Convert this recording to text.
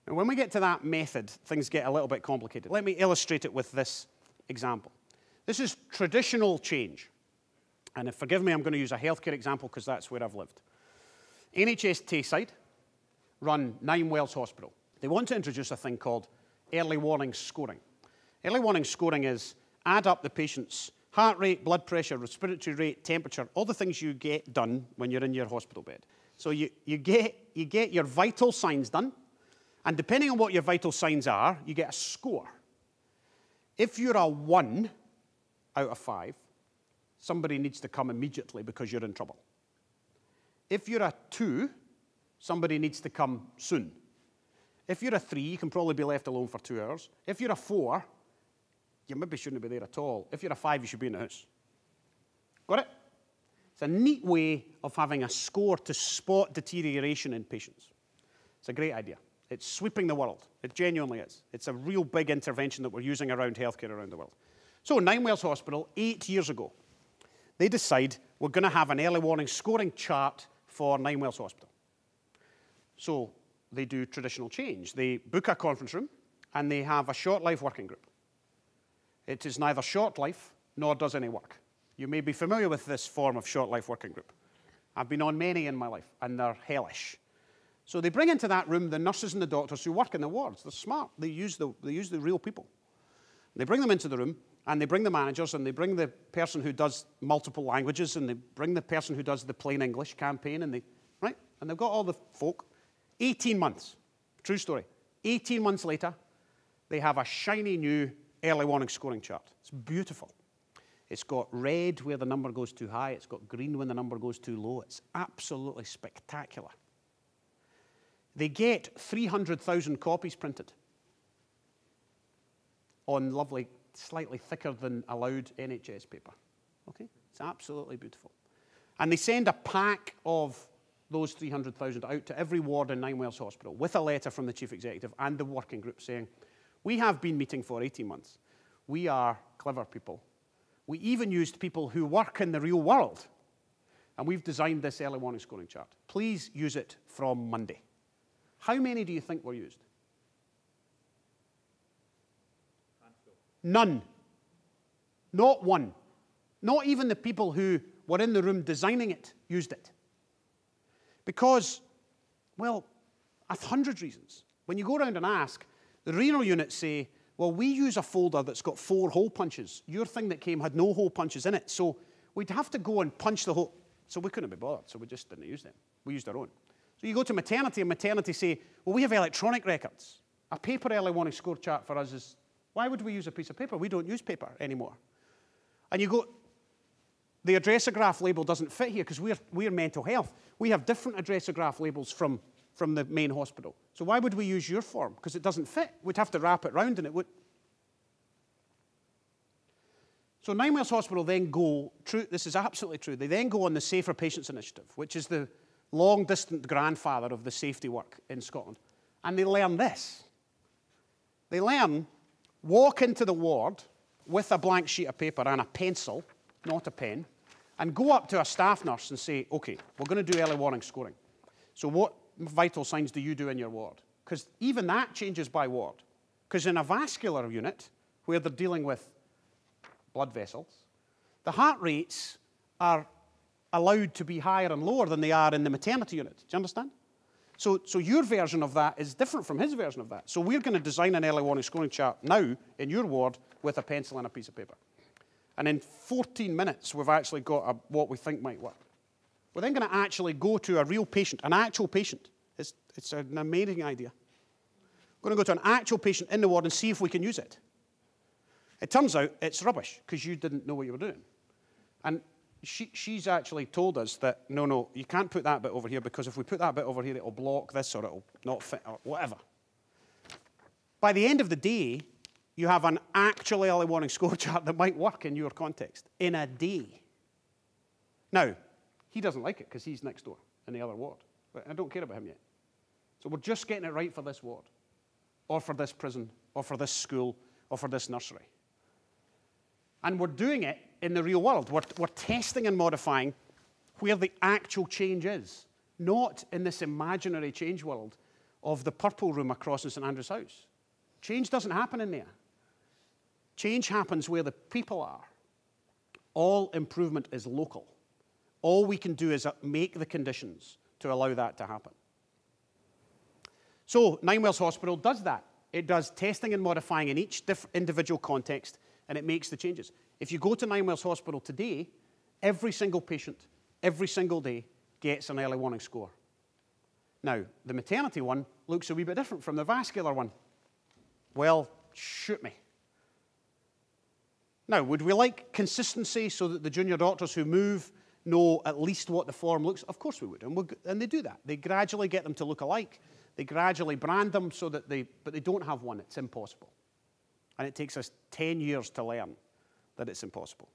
And when we get to that method, things get a little bit complicated. Let me illustrate it with this example. This is traditional change. And forgive me, I'm going to use a healthcare example because that's where I've lived. NHS Tayside run Ninewells Hospital. They want to introduce a thing called early warning scoring. Early warning scoring is add up the patient's heart rate, blood pressure, respiratory rate, temperature, all the things you get done when you're in your hospital bed. So you get your vital signs done, and depending on what your vital signs are, you get a score. If you're a 1 out of 5, somebody needs to come immediately because you're in trouble. If you're a 2, somebody needs to come soon. If you're a 3, you can probably be left alone for 2 hours. If you're a 4, you maybe shouldn't be there at all. If you're a 5, you should be in the house. Got it? It's a neat way of having a score to spot deterioration in patients. It's a great idea. It's sweeping the world. It genuinely is. It's a real big intervention that we're using around healthcare around the world. So Ninewells Hospital, 8 years ago, they decide we're going to have an early warning scoring chart for Ninewells Hospital. So they do traditional change. They book a conference room, and they have a short life working group. It is neither short life nor does any work. You may be familiar with this form of short life working group. I've been on many in my life, and they're hellish. So they bring into that room the nurses and the doctors who work in the wards. They're smart. They use the real people. They bring them into the room, and they bring the managers, and they bring the person who does multiple languages, and they bring the person who does the plain English campaign, and they've got all the folk. 18 months, true story. 18 months later, they have a shiny new early warning scoring chart. It's beautiful. It's got red where the number goes too high. It's got green when the number goes too low. It's absolutely spectacular. They get 300,000 copies printed on lovely, slightly thicker than allowed NHS paper. Okay? It's absolutely beautiful. And they send a pack of those 300,000 out to every ward in Ninewells Hospital with a letter from the chief executive and the working group saying, we have been meeting for 18 months. We are clever people. We even used people who work in the real world. And we've designed this early warning scoring chart. Please use it from Monday. How many do you think were used? None. Not one. Not even the people who were in the room designing it used it. Because, well, 100 reasons. When you go around and ask, the renal units say, well, we use a folder that's got 4 hole punches. Your thing that came had no hole punches in it. So we'd have to go and punch the hole. So we couldn't be bothered, so we just didn't use them. We used our own. So you go to maternity, and maternity say, well, we have electronic records. A paper early warning score chart for us is, why would we use a piece of paper? We don't use paper anymore. And you go, the addressograph label doesn't fit here because we're mental health. We have different addressograph labels from the main hospital. So why would we use your form? Because it doesn't fit. We'd have to wrap it round and it would. So Ninewells Hospital then go, this is absolutely true, they then go on the Safer Patients Initiative, which is the long-distant grandfather of the safety work in Scotland. And they learn this. They learn, walk into the ward with a blank sheet of paper and a pencil, not a pen, and go up to a staff nurse and say, okay, we're going to do early warning scoring. So what vital signs do you do in your ward? Because even that changes by ward. Because in a vascular unit, where they're dealing with blood vessels, the heart rates are allowed to be higher and lower than they are in the maternity unit. Do you understand? So your version of that is different from his version of that. So we're going to design an early warning scoring chart now in your ward with a pencil and a piece of paper. And in 14 minutes, we've actually got what we think might work. We're then going to actually go to a real patient, an actual patient. It's an amazing idea. We're going to go to an actual patient in the ward and see if we can use it. It turns out it's rubbish because you didn't know what you were doing. And she's actually told us that, no, you can't put that bit over here because if we put that bit over here, it'll block this or it'll not fit or whatever. By the end of the day, you have an actual early warning score chart that might work in your context in a day. Now, he doesn't like it because he's next door in the other ward. But I don't care about him yet. So we're just getting it right for this ward, or for this prison, or for this school, or for this nursery. And we're doing it in the real world. We're testing and modifying where the actual change is, not in this imaginary change world of the purple room across in St Andrew's House. Change doesn't happen in there. Change happens where the people are. All improvement is local. All we can do is make the conditions to allow that to happen. So Ninewells Hospital does that. It does testing and modifying in each individual context, and it makes the changes. If you go to Ninewells Hospital today, every single patient, every single day, gets an early warning score. Now, the maternity one looks a wee bit different from the vascular one. Well, shoot me. Now, would we like consistency so that the junior doctors who move know at least what the form looks? Of course we would, and they do that. They gradually get them to look alike. They gradually brand them so that but they don't have one. It's impossible. And it takes us 10 years to learn that it's impossible.